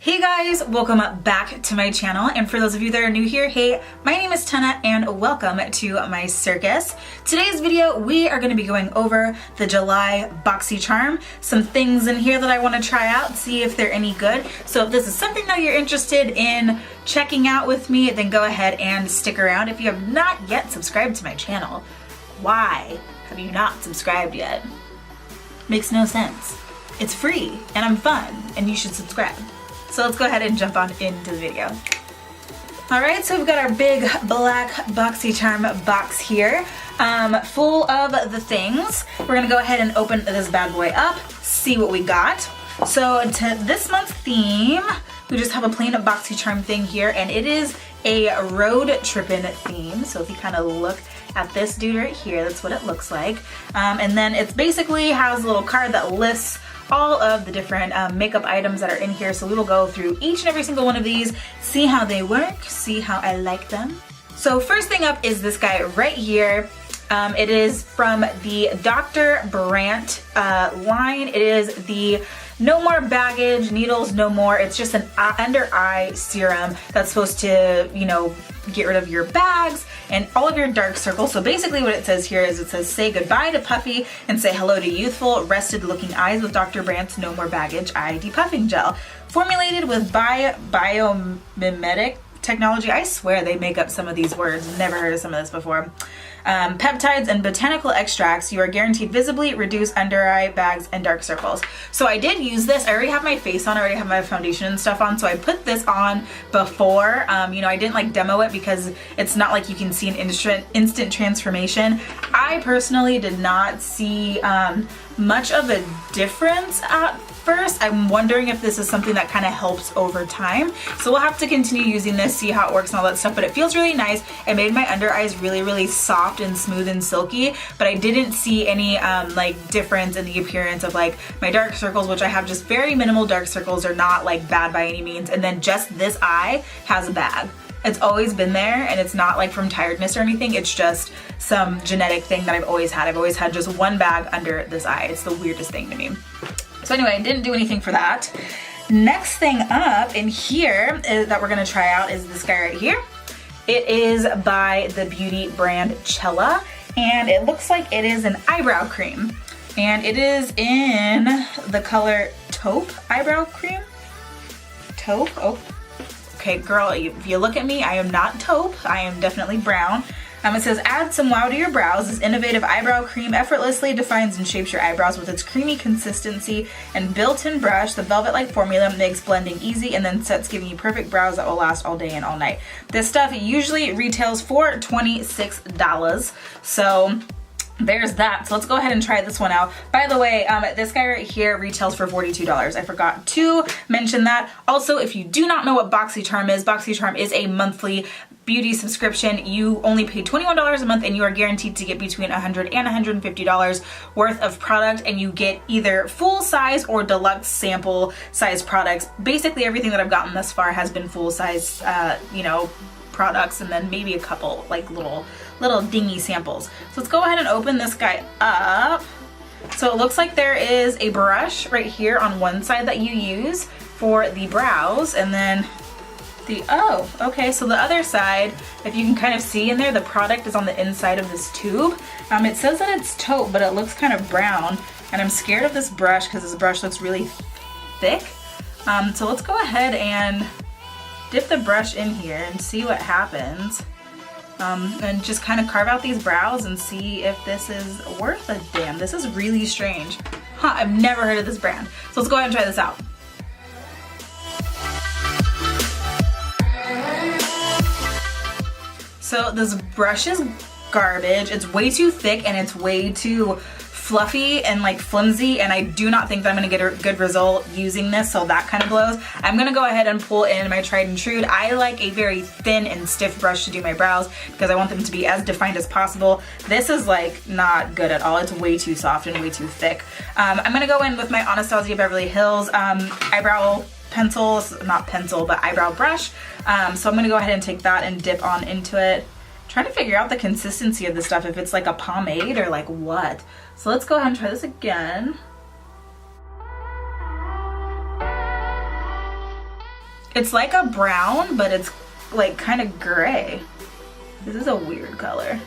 Hey guys, welcome back to my channel, and for those of you that are new here, hey, my name is Tana and welcome to my circus. Today's video, we are going to be going over the July Boxycharm, some things in here that I want to try out, see if they're any good. So if this is something that you're interested in checking out with me, then go ahead and stick around. If you have not yet subscribed to my channel, why have you not subscribed yet? Makes no sense. It's free and I'm fun and you should subscribe. So let's go ahead and jump on into the video. All right, so we've got our big black Boxycharm box here, full of the things. We're gonna go ahead and open this bad boy up, see what we got. So to this month's theme, we just have a plain Boxycharm thing here, and it is a road trippin' theme. So if you kind of look at this dude right here, that's what it looks like. And then it's basically has a little card that lists all of the different makeup items that are in here. So we will go through each and every single one of these, see how they work, see how I like them. So first thing up is this guy right here. It is from the Dr. Brandt line. It is the No More Baggage, Needles No More. It's just an under eye serum that's supposed to, you know, get rid of your bags and all of your dark circles. So basically what it says here is it says, say goodbye to puffy and say hello to youthful, rested looking eyes with Dr. Brandt's No More Baggage Eye Depuffing Gel. Formulated with biomimetic technology. I swear they make up some of these words. Never heard of some of this before. Peptides and botanical extracts, you are guaranteed visibly reduce under eye bags and dark circles. So I did use this. I already have my face on, I already have my foundation and stuff on, so I put this on before. You know, I didn't like demo it because it's not like you can see an instant transformation. I personally did not see much of a difference at first. I'm wondering if this is something that kind of helps over time. So we'll have to continue using this, see how it works and all that stuff, but it feels really nice. It made my under eyes really soft and smooth and silky, but I didn't see any like difference in the appearance of like my dark circles, which I have just very minimal dark circles. They're not like bad by any means. And then just this eye has a bag. It's always been there, and it's not like from tiredness or anything. It's just some genetic thing that I've always had. I've always had just one bag under this eye. It's the weirdest thing to me. So anyway, I didn't do anything for that. Next thing up in here that we're gonna try out is this guy right here. It is by the beauty brand Cella, and it looks like it is an eyebrow cream. And it is in the color taupe eyebrow cream. Taupe, oh. Okay, girl, if you look at me, I am not taupe. I am definitely brown. It says, add some wow to your brows. This innovative eyebrow cream effortlessly defines and shapes your eyebrows with its creamy consistency and built-in brush. The velvet-like formula makes blending easy and then sets, giving you perfect brows that will last all day and all night. This stuff usually retails for $26. So there's that. So let's go ahead and try this one out. By the way, this guy right here retails for $42. I forgot to mention that. Also, if you do not know what Boxycharm is a monthly beauty subscription. You only pay $21 a month and you are guaranteed to get between $100 and $150 worth of product, and you get either full size or deluxe sample size products. Basically everything that I've gotten thus far has been full size, you know, products, and then maybe a couple like little dingy samples. So let's go ahead and open this guy up. So it looks like there is a brush right here on one side that you use for the brows, and then oh, okay, so the other side, if you can kind of see in there, the product is on the inside of this tube. It says that it's taupe, but it looks kind of brown, and I'm scared of this brush because this brush looks really thick. So let's go ahead and dip the brush in here and see what happens. And just kind of carve out these brows and see if this is worth a damn. This is really strange. Huh, I've never heard of this brand. So let's go ahead and try this out. So this brush is garbage. It's way too thick and it's way too fluffy and like flimsy, and I do not think that I'm gonna get a good result using this, so that kind of blows. I'm gonna go ahead and pull in my tried and true. I like a very thin and stiff brush to do my brows because I want them to be as defined as possible. This is like not good at all. It's way too soft and way too thick. I'm gonna go in with my Anastasia Beverly Hills eyebrow pencil, not pencil, but eyebrow brush. So I'm gonna go ahead and take that and dip on into it. Trying to figure out the consistency of this stuff, if it's like a pomade or like what. So let's go ahead and try this again. It's like a brown, but it's like kind of gray. This is a weird color.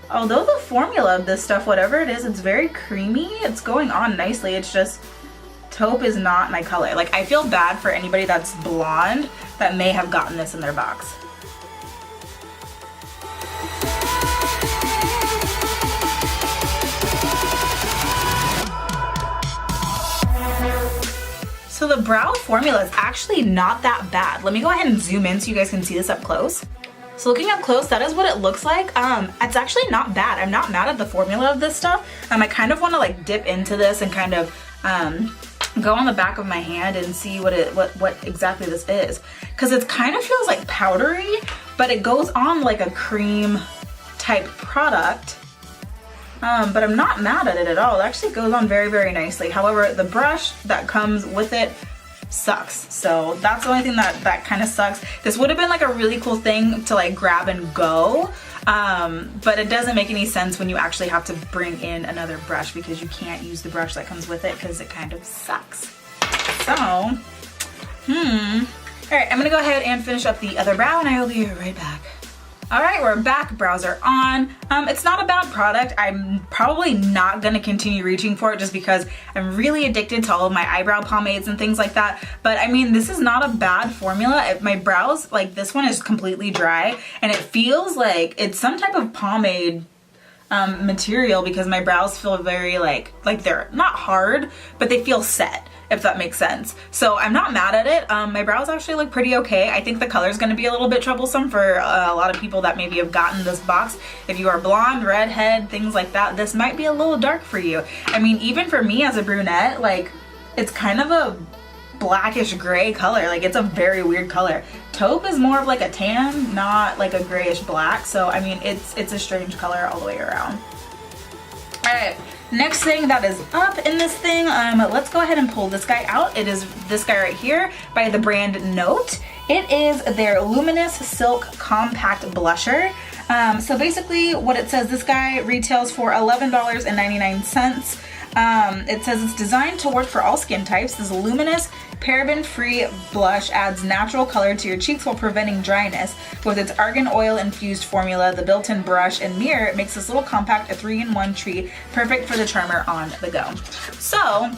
Although the formula of this stuff, whatever it is, it's very creamy. It's going on nicely. It's just taupe is not my color. Like, I feel bad for anybody that's blonde that may have gotten this in their box. So the brow formula is actually not that bad. Let me go ahead and zoom in so you guys can see this up close. So looking up close, that is what it looks like. It's actually not bad. I'm not mad at the formula of this stuff. I kind of want to like dip into this and kind of go on the back of my hand and see what exactly this is. Because it kind of feels like powdery, but it goes on like a cream type product. But I'm not mad at it at all. It actually goes on very, very nicely. However, the brush that comes with it sucks. So that's the only thing that kind of sucks. This would have been like a really cool thing to like grab and go. But it doesn't make any sense when you actually have to bring in another brush because you can't use the brush that comes with it because it kind of sucks. So, all right, I'm gonna go ahead and finish up the other brow and I will be right back. All right, we're back, brows are on. It's not a bad product. I'm probably not gonna continue reaching for it just because I'm really addicted to all of my eyebrow pomades and things like that. But I mean, this is not a bad formula. If my brows, like this one is completely dry and it feels like it's some type of pomade material because my brows feel very like they're not hard, but they feel set, if that makes sense. So I'm not mad at it. My brows actually look pretty okay. I think the color is going to be a little bit troublesome for a lot of people that maybe have gotten this box. If you are blonde, redhead, things like that, this might be a little dark for you. I mean, even for me as a brunette, like it's kind of a blackish gray color. Like it's a very weird color. Taupe is more of like a tan, not like a grayish black. So I mean, it's a strange color all the way around. All right. Next thing that is up in this thing, let's go ahead and pull this guy out. It is this guy right here by the brand Note. It is their Luminous Silk Compact Blusher. So basically what it says, this guy retails for $11.99. It says it's designed to work for all skin types. This luminous, paraben-free blush adds natural color to your cheeks while preventing dryness. With its argan oil-infused formula, the built-in brush and mirror, it makes this little compact a 3-in-1 treat, perfect for the charmer on the go. So,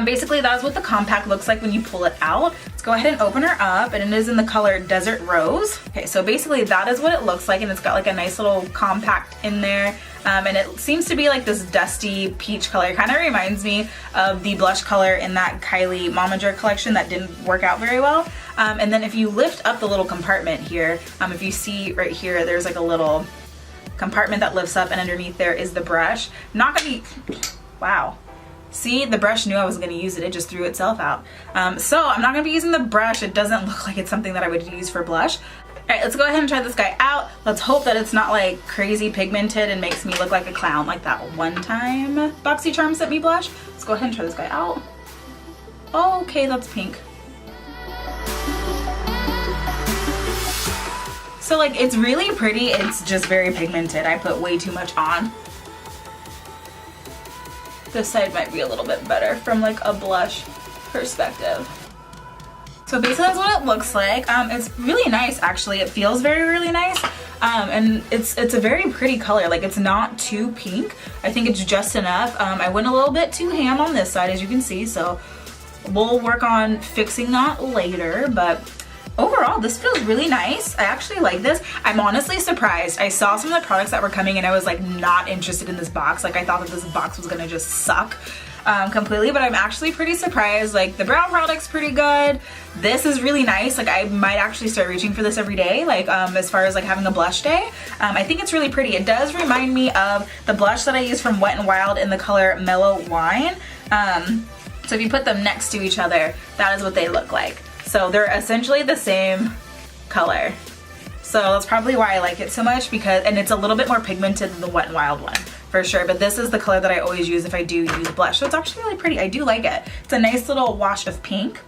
basically that is what the compact looks like when you pull it out. Let's go ahead and open her up, and it is in the color Desert Rose. Okay, so basically that is what it looks like, and it's got like a nice little compact in there. And it seems to be like this dusty peach color. It kind of reminds me of the blush color in that Kylie Momager collection that didn't work out very well. And then if you lift up the little compartment here, if you see right here, there's like a little compartment that lifts up, and underneath there is the brush. Not gonna be, wow. See, the brush knew I was going to use it. It just threw itself out. So I'm not going to be using the brush. It doesn't look like it's something that I would use for blush. All right, let's go ahead and try this guy out. Let's hope that it's not like crazy pigmented and makes me look like a clown like that one time Boxycharm sent me blush. Let's go ahead and try this guy out. Oh, okay, that's pink. So like, it's really pretty. It's just very pigmented. I put way too much on. This side might be a little bit better from like a blush perspective. So basically that's what it looks like. It's really nice actually. It feels really nice. And it's a very pretty color. Like it's not too pink. I think it's just enough. I went a little bit too ham on this side as you can see. So we'll work on fixing that later. But overall, this feels really nice. I actually like this. I'm honestly surprised. I saw some of the products that were coming and I was like not interested in this box. Like I thought that this box was gonna just suck completely, but I'm actually pretty surprised. Like the brow product's pretty good. This is really nice. Like I might actually start reaching for this every day, like as far as like having a blush day. I think it's really pretty. It does remind me of the blush that I use from Wet n Wild in the color Mellow Wine. So if you put them next to each other, that is what they look like. So they're essentially the same color. So that's probably why I like it so much, because, and it's a little bit more pigmented than the Wet n Wild one, for sure. But this is the color that I always use if I do use blush. So it's actually really pretty. I do like it. It's a nice little wash of pink.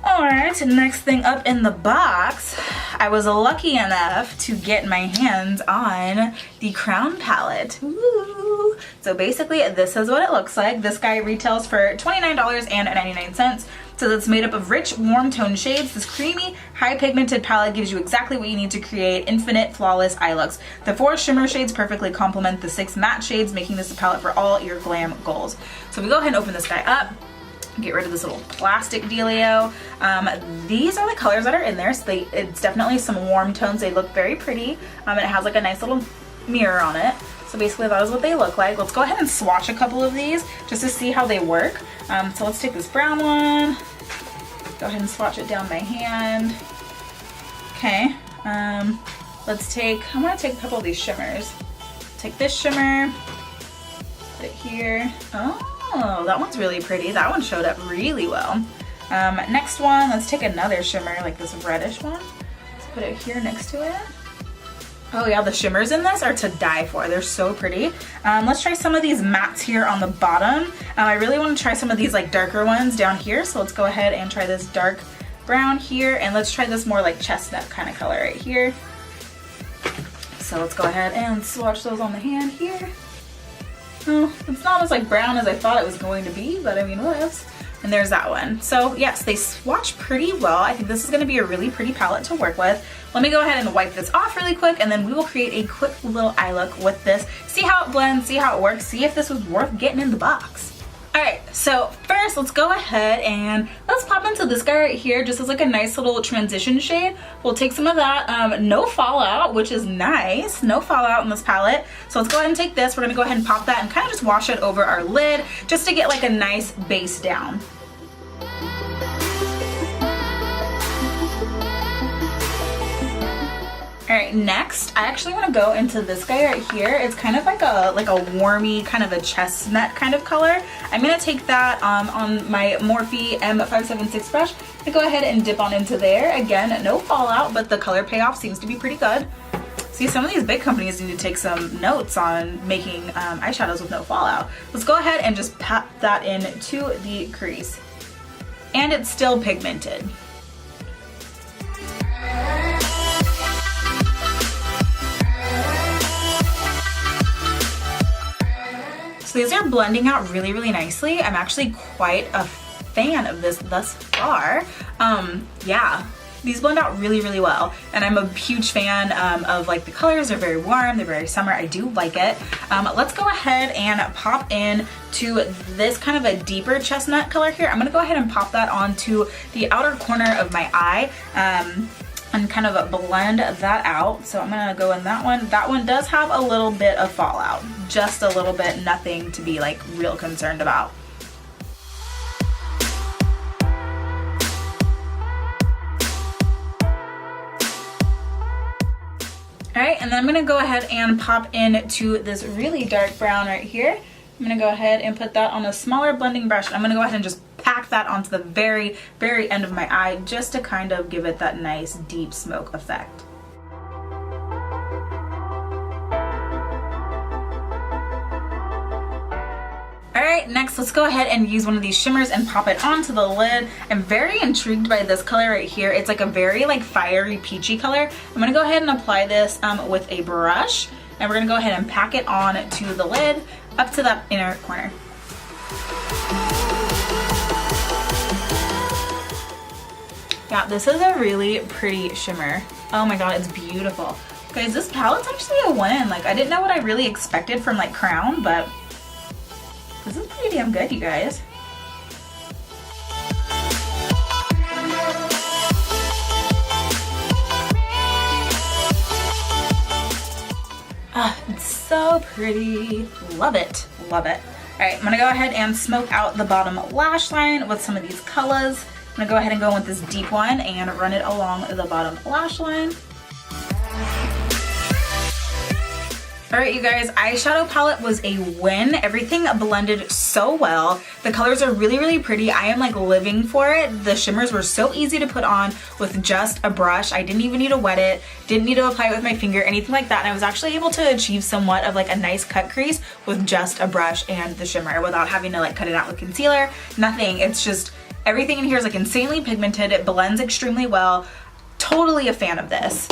All right, next thing up in the box, I was lucky enough to get my hands on the Crown palette. Ooh. So basically this is what it looks like. This guy retails for $29.99. So it's made up of rich, warm tone shades. This creamy, high pigmented palette gives you exactly what you need to create infinite, flawless eye looks. The 4 shimmer shades perfectly complement the 6 matte shades, making this a palette for all your glam goals. So we go ahead and open this guy up. Get rid of this little plastic dealio. These are the colors that are in there. So it's definitely some warm tones. They look very pretty. And it has like a nice little mirror on it. So basically that is what they look like. Let's go ahead and swatch a couple of these just to see how they work. So let's take this brown one. Go ahead and swatch it down my hand. Okay. I'm gonna take a couple of these shimmers. Take this shimmer, put it here. Oh, that one's really pretty. That one showed up really well. Next one, let's take another shimmer, like this reddish one. Let's put it here next to it. Oh yeah, the shimmers in this are to die for. They're so pretty. Let's try some of these mattes here on the bottom. I really want to try some of these like darker ones down here. So let's go ahead and try this dark brown here. And let's try this more like chestnut kind of color right here. So let's go ahead and swatch those on the hand here. Oh, it's not as like brown as I thought it was going to be, but I mean, what else? And there's that one. So yes, they swatch pretty well. I think this is gonna be a really pretty palette to work with. Let me go ahead and wipe this off really quick, and then we will create a quick little eye look with this. See how it blends, see how it works, see if this was worth getting in the box. All right, so first let's go ahead and let's pop into this guy right here just as like a nice little transition shade. We'll take some of that, no fallout, which is nice, no fallout in this palette. So let's go ahead and take this. We're gonna go ahead and pop that and kind of just wash it over our lid just to get like a nice base down. All right, next, I actually want to go into this guy right here. It's kind of like a warmy, kind of a chestnut kind of color. I'm gonna take that on my Morphe M576 brush and go ahead and dip on into there. Again, no fallout, but the color payoff seems to be pretty good. See, some of these big companies need to take some notes on making eyeshadows with no fallout. Let's go ahead and just pat that into the crease. And it's still pigmented. So these are blending out really, really nicely. I'm actually quite a fan of this thus far. Yeah, these blend out really, really well. And I'm a huge fan of like the colors. They're very warm, they're very summer. I do like it. Let's go ahead and pop in to this kind of a deeper chestnut color here. I'm gonna go ahead and pop that onto the outer corner of my eye. And kind of blend that out. So I'm gonna go in that one. That one does have a little bit of fallout, just a little bit, nothing to be like real concerned about. All right, and then I'm gonna go ahead and pop into this really dark brown right here. I'm gonna go ahead and put that on a smaller blending brush. I'm gonna go ahead and just pack that onto the very, very end of my eye just to kind of give it that nice deep smoke effect. All right, next let's go ahead and use one of these shimmers and pop it onto the lid. I'm very intrigued by this color right here. It's like a very like fiery peachy color. I'm gonna go ahead and apply this with a brush, and we're gonna go ahead and pack it on to the lid up to that inner corner. Yeah, this is a really pretty shimmer. Oh my god, it's beautiful. Guys, this palette's actually a win. Like, I didn't know what I really expected from like Crown, but this is pretty damn good, you guys. Ah, it's so pretty. Love it, love it. All right, I'm gonna go ahead and smoke out the bottom lash line with some of these colors. I'm gonna go ahead and go with this deep one and run it along the bottom lash line. All right, you guys, eyeshadow palette was a win. Everything blended so well. The colors are really, really pretty. I am like living for it. The shimmers were so easy to put on with just a brush. I didn't even need to wet it, didn't need to apply it with my finger, anything like that. And I was actually able to achieve somewhat of like a nice cut crease with just a brush and the shimmer without having to like cut it out with concealer, nothing. It's just, everything in here is like insanely pigmented. It blends extremely well. Totally a fan of this.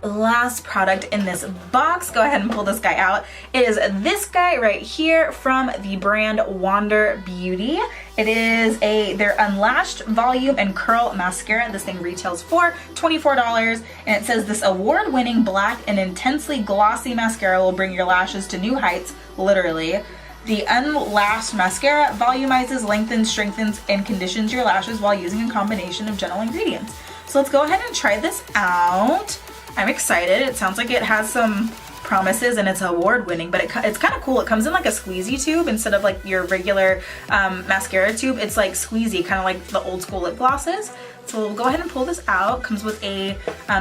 Last product in this box, go ahead and pull this guy out, is this guy right here from the brand Wander Beauty. It is their Unlashed Volume and Curl Mascara. This thing retails for $24, and it says this award-winning black and intensely glossy mascara will bring your lashes to new heights, literally. The Unlashed Mascara volumizes, lengthens, strengthens, and conditions your lashes while using a combination of gentle ingredients. So let's go ahead and try this out. I'm excited. It sounds like it has some promises and it's award winning, but it's kind of cool. It comes in like a squeezy tube instead of like your regular mascara tube. It's like squeezy, kind of like the old school lip glosses. So we'll go ahead and pull this out. It comes with a,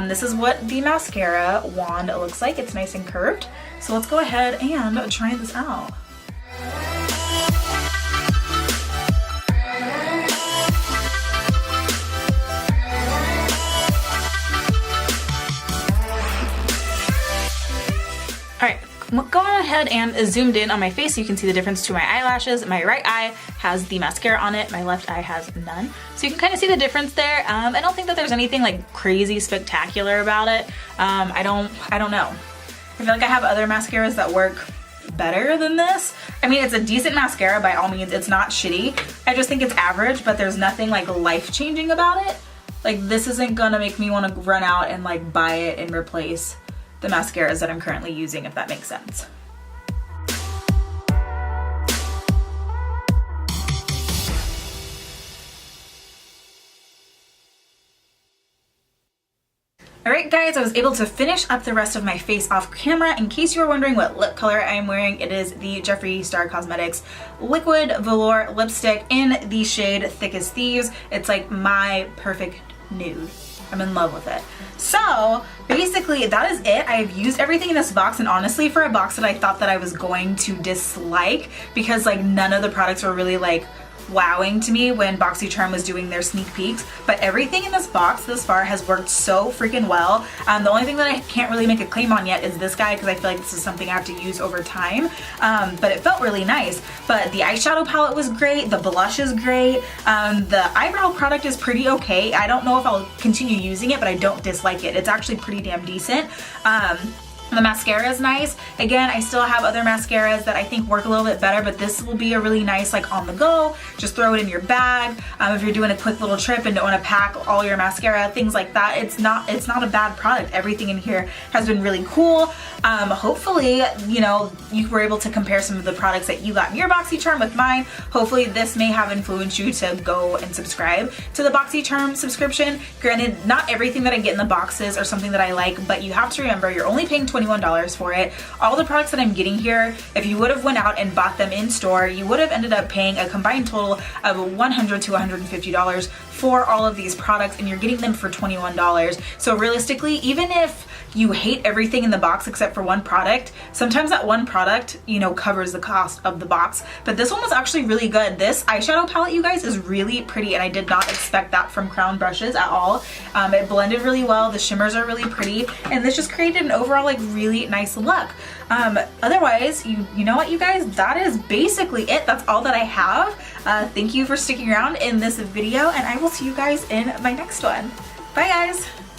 this is what the mascara wand looks like. It's nice and curved. So let's go ahead and try this out. Alright, going ahead and zoomed in on my face so you can see the difference to my eyelashes. My right eye has the mascara on it, my left eye has none. So you can kind of see the difference there. I don't think that there's anything like crazy spectacular about it. I don't know. I feel like I have other mascaras that work better than this. I mean, it's a decent mascara by all means. It's not shitty. I just think it's average, but there's nothing like life-changing about it. Like, this isn't gonna make me want to run out and like buy it and replace the mascaras that I'm currently using, if that makes sense. Alright guys, I was able to finish up the rest of my face off camera. In case you were wondering what lip color I'm wearing, it is the Jeffree Star Cosmetics Liquid Velour Lipstick in the shade Thick as Thieves. It's like my perfect nude. I'm in love with it. So basically that is it. I've used everything in this box, and honestly for a box that I thought that I was going to dislike, because like none of the products were really like wowing to me when Boxycharm was doing their sneak peeks, but everything in this box this far has worked so freaking well. The only thing that I can't really make a claim on yet is this guy, because I feel like this is something I have to use over time, but it felt really nice. But the eyeshadow palette was great, the blush is great, the eyebrow product is pretty okay. I don't know if I'll continue using it, but I don't dislike it. It's actually pretty damn decent. The mascara is nice. Again, I still have other mascaras that I think work a little bit better, but this will be a really nice like on the go. Just throw it in your bag. If you're doing a quick little trip and don't want to pack all your mascara, things like that, it's not a bad product. Everything in here has been really cool. Hopefully, you know, you were able to compare some of the products that you got in your Boxycharm with mine. Hopefully this may have influenced you to go and subscribe to the Boxycharm subscription. Granted, not everything that I get in the boxes are something that I like, but you have to remember you're only paying $21 for it. All the products that I'm getting here, if you would have went out and bought them in store, you would have ended up paying a combined total of $100 to $150 for all of these products, and you're getting them for $21. So realistically, even if you hate everything in the box except for one product, sometimes that one product, you know, covers the cost of the box. But this one was actually really good. This eyeshadow palette, you guys, is really pretty, and I did not expect that from Crown brushes at all. It blended really well, the shimmers are really pretty, and this just created an overall like really nice look. Otherwise, you know what, you guys, that is basically it. That's all that I have. Thank you for sticking around in this video, and I will see you guys in my next one. Bye guys!